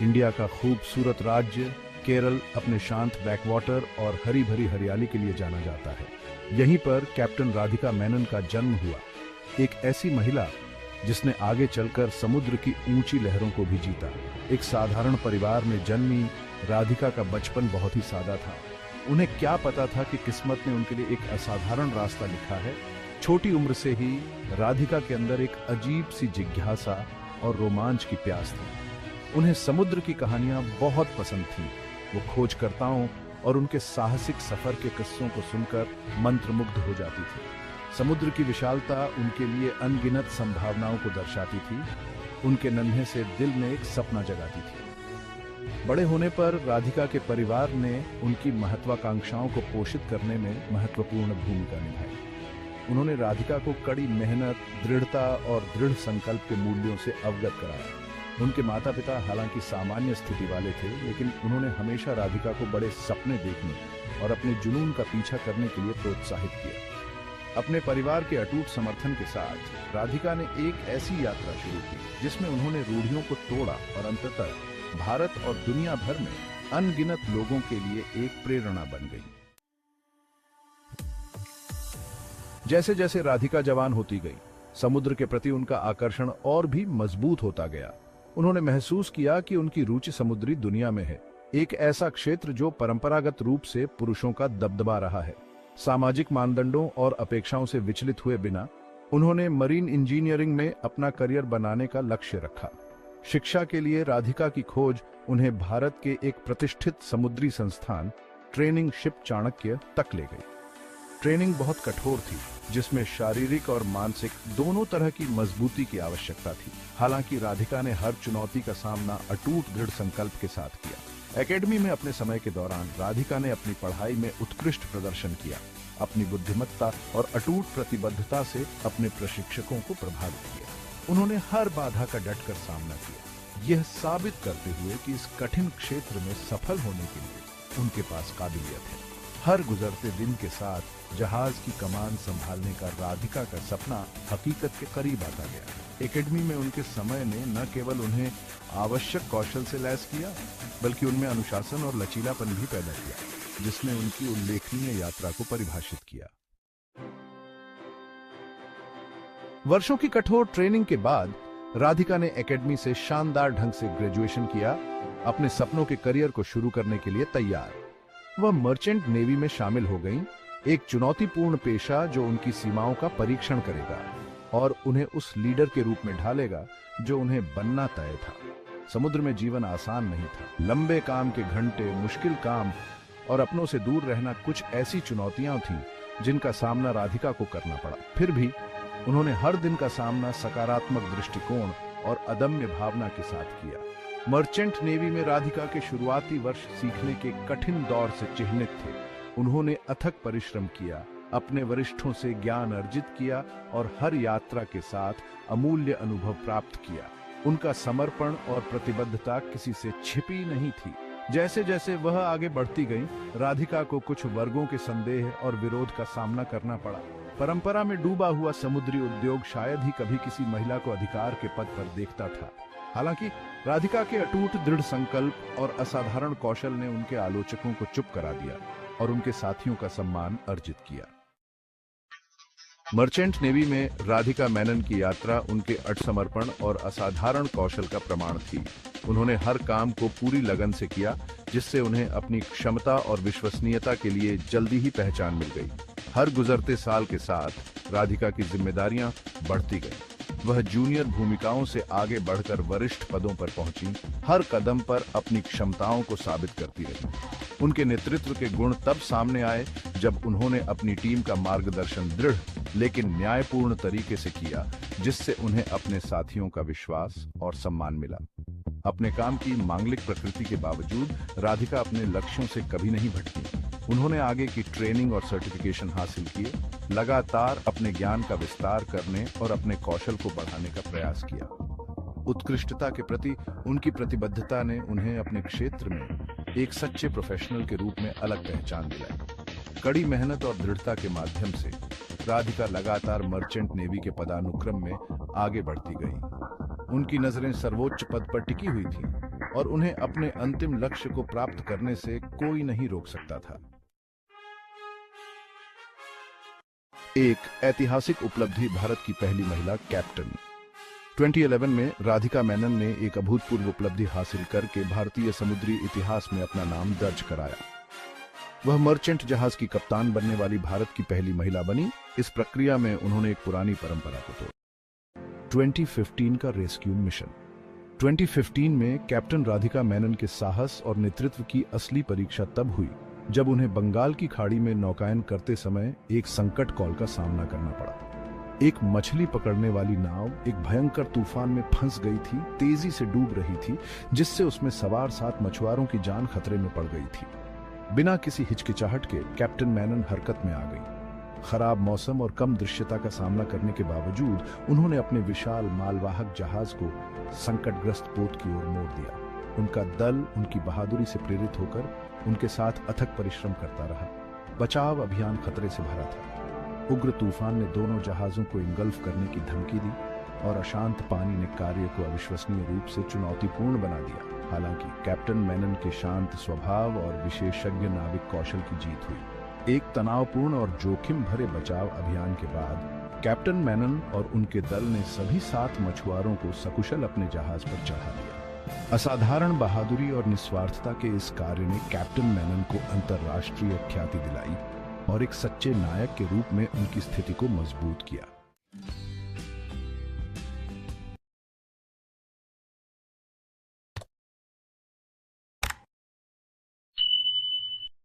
India का खूबसूरत राज्य केरल अपने शांत बैकवाटर और हरी भरी हरियाली के लिए जाना जाता है। यहीं पर कैप्टन राधिका मेनन का जन्म हुआ, एक ऐसी महिला जिसने आगे चलकर समुद्र की ऊंची लहरों को भी जीता। एक साधारण परिवार में जन्मी राधिका का बचपन बहुत ही सादा था। उन्हें क्या पता था कि किस्मत ने उनके लिए एक असाधारण रास्ता लिखा है। छोटी उम्र से ही राधिका के अंदर एक अजीब सी जिज्ञासा और रोमांच की प्यास थी। उन्हें समुद्र की कहानियां बहुत पसंद थीं। वो खोजकर्ताओं और उनके साहसिक सफर के किस्सों को सुनकर मंत्रमुग्ध हो जाती थी। समुद्र की विशालता उनके लिए अनगिनत संभावनाओं को दर्शाती थी। उनके नन्हे से दिल में एक सपना जगाती थी। बड़े होने पर राधिका के परिवार ने उनकी महत्वाकांक्षाओं को पोषित करने में महत्वपूर्ण भूमिका निभाई। उन्होंने राधिका को कड़ी मेहनत, दृढ़ता और दृढ़ संकल्प के मूल्यों से अवगत कराया। उनके माता पिता हालांकि सामान्य स्थिति वाले थे, लेकिन उन्होंने हमेशा राधिका को बड़े सपने देखने और अपने जुनून का पीछा करने के लिए प्रोत्साहित किया। अपने परिवार के अटूट समर्थन के साथ राधिका ने एक ऐसी यात्रा शुरू की जिसमें उन्होंने रूढ़ियों को तोड़ा और अंततः भारत और दुनिया भर में अनगिनत लोगों के लिए एक प्रेरणा बन गई। जैसे जैसे राधिका जवान होती गई, समुद्र के प्रति उनका आकर्षण और भी मजबूत होता गया। उन्होंने महसूस किया कि उनकी रुचि समुद्री दुनिया में है, एक ऐसा क्षेत्र जो परंपरागत रूप से पुरुषों का दबदबा रहा है। सामाजिक मानदंडों और अपेक्षाओं से विचलित हुए बिना उन्होंने मरीन इंजीनियरिंग में अपना करियर बनाने का लक्ष्य रखा। शिक्षा के लिए राधिका की खोज उन्हें भारत के एक प्रतिष्ठित समुद्री संस्थान ट्रेनिंग शिप चाणक्य तक ले गई। ट्रेनिंग बहुत कठोर थी, जिसमें शारीरिक और मानसिक दोनों तरह की मजबूती की आवश्यकता थी। हालांकि राधिका ने हर चुनौती का सामना अटूट दृढ़ संकल्प के साथ किया। एकेडमी में अपने समय के दौरान राधिका ने अपनी पढ़ाई में उत्कृष्ट प्रदर्शन किया। अपनी बुद्धिमत्ता और अटूट प्रतिबद्धता से अपने प्रशिक्षकों को प्रभावित किया। उन्होंने हर बाधा का डटकर सामना किया, यह साबित करते हुए कि इस कठिन क्षेत्र में सफल होने के लिए उनके पास काबिलियत है। हर गुजरते दिन के साथ जहाज की कमान संभालने का राधिका का सपना हकीकत के करीब आता गया। एकेडमी में उनके समय ने न केवल उन्हें आवश्यक कौशल से लैस किया, बल्कि उनमें अनुशासन और लचीलापन भी पैदा किया, जिसने उनकी उल्लेखनीय यात्रा को परिभाषित किया। वर्षों की कठोर ट्रेनिंग के बाद राधिका ने एकेडमी से शानदार ढंग से ग्रेजुएशन किया। अपने सपनों के करियर को शुरू करने के लिए तैयार वह मर्चेंट नेवी में शामिल हो गईं, एक चुनौतीपूर्ण पेशा जो उनकी सीमाओं का परीक्षण करेगा और उन्हें उस लीडर के रूप में ढालेगा जो उन्हें बनना तय था। समुद्र में जीवन आसान नहीं था। लंबे काम के घंटे, मुश्किल काम और अपनों से दूर रहना कुछ ऐसी चुनौतियां थीं जिनका सामना राधिका को करना पड़ा। फिर भी उन्होंने हर दिन का सामना सकारात्मक दृष्टिकोण और अदम्य भावना के साथ किया। मर्चेंट नेवी में राधिका के शुरुआती वर्ष सीखने के कठिन दौर से चिह्नित थे। उन्होंने अथक परिश्रम किया, अपने वरिष्ठों से ज्ञान अर्जित किया और हर यात्रा के साथ अमूल्य अनुभव प्राप्त किया। उनका समर्पण और प्रतिबद्धता किसी से छिपी नहीं थी। जैसे जैसे वह आगे बढ़ती गई, राधिका को कुछ वर्गों के संदेह और विरोध का सामना करना पड़ा। परंपरा में डूबा हुआ समुद्री उद्योग शायद ही कभी किसी महिला को अधिकार के पद पर देखता था। हालांकि राधिका के अटूट दृढ़ संकल्प और असाधारण कौशल ने उनके आलोचकों को चुप करा दिया और उनके साथियों का सम्मान अर्जित किया। मर्चेंट नेवी में राधिका मेनन की यात्रा उनके अटसमर्पण और असाधारण कौशल का प्रमाण थी। उन्होंने हर काम को पूरी लगन से किया, जिससे उन्हें अपनी क्षमता और विश्वसनीयता के लिए जल्दी ही पहचान मिल गई। हर गुजरते साल के साथ राधिका की जिम्मेदारियां बढ़ती गईं। वह जूनियर भूमिकाओं से आगे बढ़कर वरिष्ठ पदों पर पहुंची, हर कदम पर अपनी क्षमताओं को साबित करती रही। उनके नेतृत्व के गुण तब सामने आए जब उन्होंने अपनी टीम का मार्गदर्शन दृढ़ लेकिन न्यायपूर्ण तरीके से किया, जिससे उन्हें अपने साथियों का विश्वास और सम्मान मिला। अपने काम की मांगलिक प्रकृति के बावजूद राधिका अपने लक्ष्यों से कभी नहीं भटकी। उन्होंने आगे की ट्रेनिंग और सर्टिफिकेशन हासिल किए, लगातार अपने ज्ञान का विस्तार करने और अपने कौशल को बढ़ाने का प्रयास किया। उत्कृष्टता के प्रति उनकी प्रतिबद्धता ने उन्हें अपने क्षेत्र में एक सच्चे प्रोफेशनल के रूप में अलग पहचान दिलाई। कड़ी मेहनत और दृढ़ता के माध्यम से राधिका लगातार मर्चेंट नेवी के पदानुक्रम में आगे बढ़ती गई। उनकी नजरें सर्वोच्च पद पर टिकी हुई थीं, और उन्हें अपने अंतिम लक्ष्य को प्राप्त करने से कोई नहीं रोक सकता था। एक ऐतिहासिक उपलब्धि भारत की पहली महिला कैप्टन। 2011 में राधिका मेनन ने एक अभूतपूर्व उपलब्धि हासिल करके भारतीय समुद्री इतिहास में अपना नाम दर्ज कराया। वह मर्चेंट जहाज की कप्तान बनने वाली भारत की पहली महिला बनी। इस प्रक्रिया में उन्होंने एक पुरानी परंपरा को तोड़ा। 2015 का रेस्क्यू मिशन। 2015 में कैप्टन राधिका मेनन के साहस और नेतृत्व की असली परीक्षा तब हुई जब उन्हें बंगाल की खाड़ी में नौकायन करते समय एक संकट कॉल का सामना करना पड़ा। एक मछली पकड़ने वाली नाव एक भयंकर तूफान में फंस गई थी, तेजी से डूब रही थी, जिससे उसमें सवार 7 मछुआरों की जान खतरे में पड़ गई थी। बिना किसी हिचकिचाहट के कैप्टन मेनन हरकत में आ गई। खराब मौसम और कम दृश्यता का सामना करने के बावजूद उन्होंने अपने विशाल मालवाहक जहाज को संकटग्रस्त पोत की ओर मोड़ दिया। उनका दल उनकी बहादुरी से प्रेरित होकर उनके साथ अथक परिश्रम करता रहा। बचाव अभियान खतरे से भरा था। उग्र तूफान ने दोनों जहाजों को इंगल्फ करने की धमकी दी और अशांत पानी ने कार्य को अविश्वसनीय रूप से चुनौतीपूर्ण बना दिया। हालांकि कैप्टन मेनन के शांत स्वभाव और विशेषज्ञ नाविक कौशल की जीत हुई। एक तनावपूर्ण और जोखिम भरे बचाव अभियान के बाद कैप्टन मेनन और उनके दल ने सभी 7 मछुआरों को सकुशल अपने जहाज पर चढ़ा दिया। असाधारण बहादुरी और निस्वार्थता के इस कार्य ने कैप्टन मेनन को अंतर्राष्ट्रीय ख्याति दिलाई और एक सच्चे नायक के रूप में उनकी स्थिति को मजबूत किया।